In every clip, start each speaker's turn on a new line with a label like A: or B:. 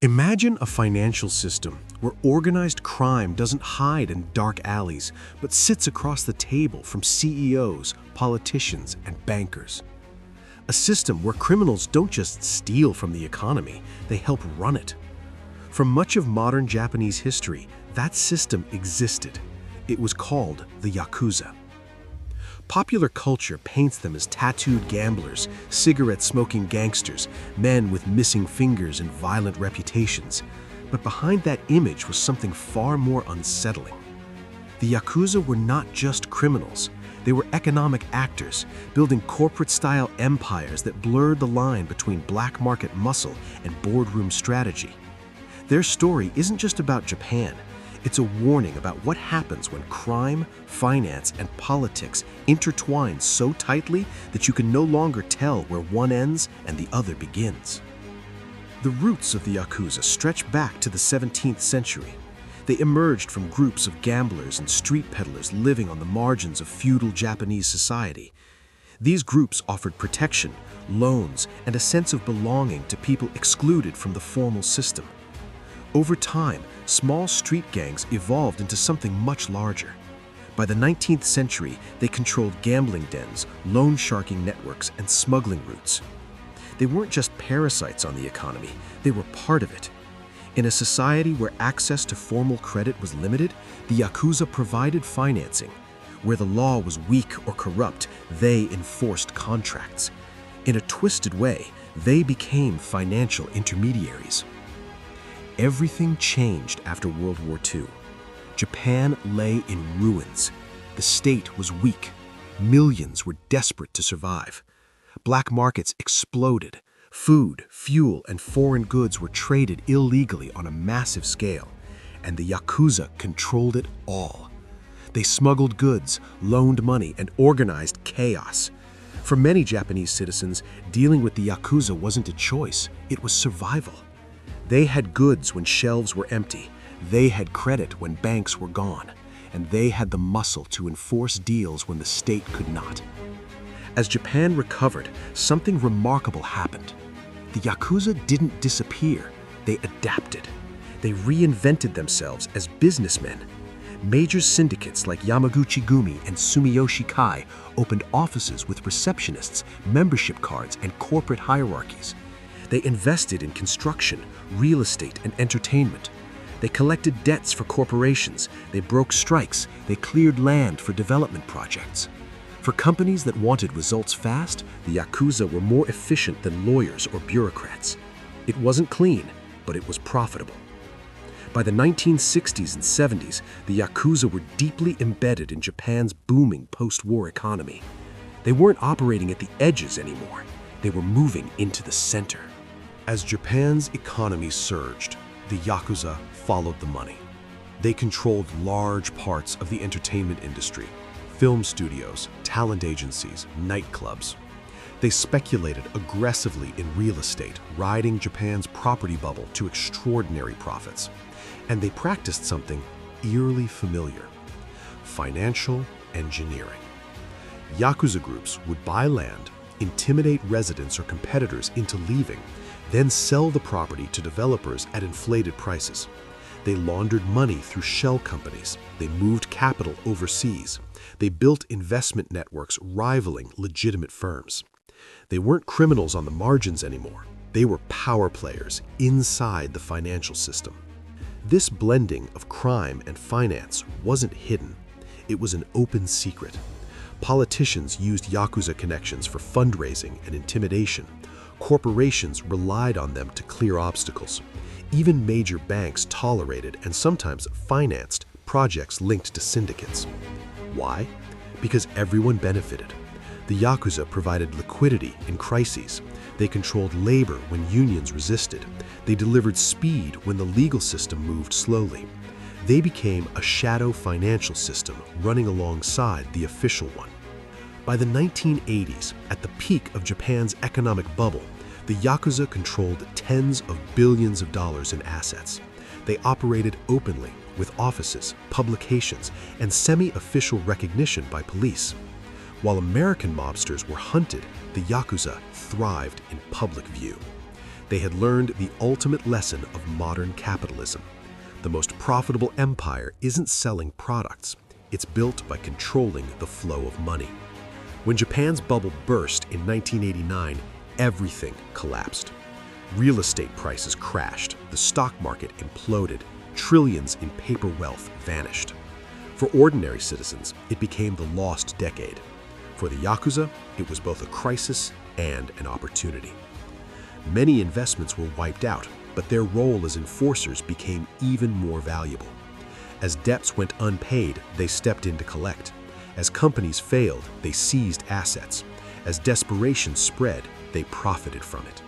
A: Imagine a financial system where organized crime doesn't hide in dark alleys, but sits across the table from CEOs, politicians, and bankers. A system where criminals don't just steal from the economy, they help run it. For much of modern Japanese history, that system existed. It was called the Yakuza. Popular culture paints them as tattooed gamblers, cigarette-smoking gangsters, men with missing fingers and violent reputations. But behind that image was something far more unsettling. The Yakuza were not just criminals. They were economic actors, building corporate-style empires that blurred the line between black market muscle and boardroom strategy. Their story isn't just about Japan. It's a warning about what happens when crime, finance, and politics intertwine so tightly that you can no longer tell where one ends and the other begins. The roots of the Yakuza stretch back to the 17th century. They emerged from groups of gamblers and street peddlers living on the margins of feudal Japanese society. These groups offered protection, loans, and a sense of belonging to people excluded from the formal system. Over time, small street gangs evolved into something much larger. By the 19th century, they controlled gambling dens, loan sharking networks, and smuggling routes. They weren't just parasites on the economy, they were part of it. In a society where access to formal credit was limited, the Yakuza provided financing. Where the law was weak or corrupt, they enforced contracts. In a twisted way, they became financial intermediaries. Everything changed after World War II. Japan lay in ruins. The state was weak. Millions were desperate to survive. Black markets exploded. Food, fuel, and foreign goods were traded illegally on a massive scale, and the Yakuza controlled it all. They smuggled goods, loaned money, and organized chaos. For many Japanese citizens, dealing with the Yakuza wasn't a choice, it was survival. They had goods when shelves were empty, they had credit when banks were gone, and they had the muscle to enforce deals when the state could not. As Japan recovered, something remarkable happened. The Yakuza didn't disappear, they adapted. They reinvented themselves as businessmen. Major syndicates like Yamaguchi-gumi and Sumiyoshi Kai opened offices with receptionists, membership cards, and corporate hierarchies. They invested in construction, real estate, and entertainment. They collected debts for corporations, they broke strikes, they cleared land for development projects. For companies that wanted results fast, the Yakuza were more efficient than lawyers or bureaucrats. It wasn't clean, but it was profitable. By the 1960s and 70s, the Yakuza were deeply embedded in Japan's booming post-war economy. They weren't operating at the edges anymore. They were moving into the center. As Japan's economy surged, the Yakuza followed the money. They controlled large parts of the entertainment industry, film studios, talent agencies, nightclubs. They speculated aggressively in real estate, riding Japan's property bubble to extraordinary profits. And they practiced something eerily familiar: financial engineering. Yakuza groups would buy land, intimidate residents or competitors into leaving, then sell the property to developers at inflated prices. They laundered money through shell companies. They moved capital overseas. They built investment networks rivaling legitimate firms. They weren't criminals on the margins anymore. They were power players inside the financial system. This blending of crime and finance wasn't hidden. It was an open secret. Politicians used Yakuza connections for fundraising and intimidation. Corporations relied on them to clear obstacles. Even major banks tolerated and sometimes financed projects linked to syndicates. Why? Because everyone benefited. The Yakuza provided liquidity in crises. They controlled labor when unions resisted. They delivered speed when the legal system moved slowly. They became a shadow financial system running alongside the official one. By the 1980s, at the peak of Japan's economic bubble, the Yakuza controlled tens of billions of dollars in assets. They operated openly, with offices, publications, and semi-official recognition by police. While American mobsters were hunted, the Yakuza thrived in public view. They had learned the ultimate lesson of modern capitalism. The most profitable empire isn't selling products, it's built by controlling the flow of money. When Japan's bubble burst in 1989, everything collapsed. Real estate prices crashed, the stock market imploded, trillions in paper wealth vanished. For ordinary citizens, it became the lost decade. For the Yakuza, it was both a crisis and an opportunity. Many investments were wiped out, but their role as enforcers became even more valuable. As debts went unpaid, they stepped in to collect. As companies failed, they seized assets. As desperation spread, they profited from it.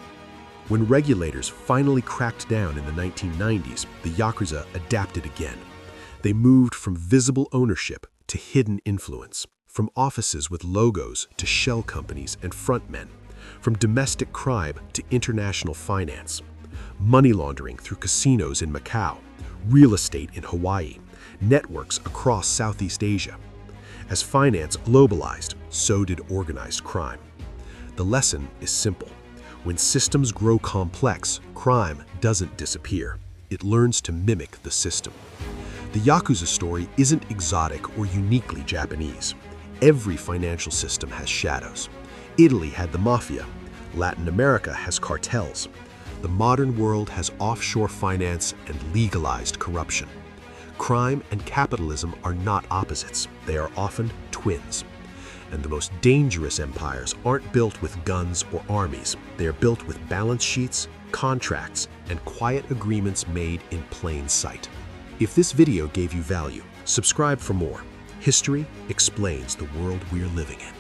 A: When regulators finally cracked down in the 1990s, the Yakuza adapted again. They moved from visible ownership to hidden influence, from offices with logos to shell companies and frontmen, from domestic crime to international finance, money laundering through casinos in Macau, real estate in Hawaii, networks across Southeast Asia. As finance globalized, so did organized crime. The lesson is simple. When systems grow complex, crime doesn't disappear. It learns to mimic the system. The Yakuza story isn't exotic or uniquely Japanese. Every financial system has shadows. Italy had the mafia. Latin America has cartels. The modern world has offshore finance and legalized corruption. Crime and capitalism are not opposites. They are often twins. And the most dangerous empires aren't built with guns or armies. They are built with balance sheets, contracts, and quiet agreements made in plain sight. If this video gave you value, subscribe for more. History explains the world we're living in.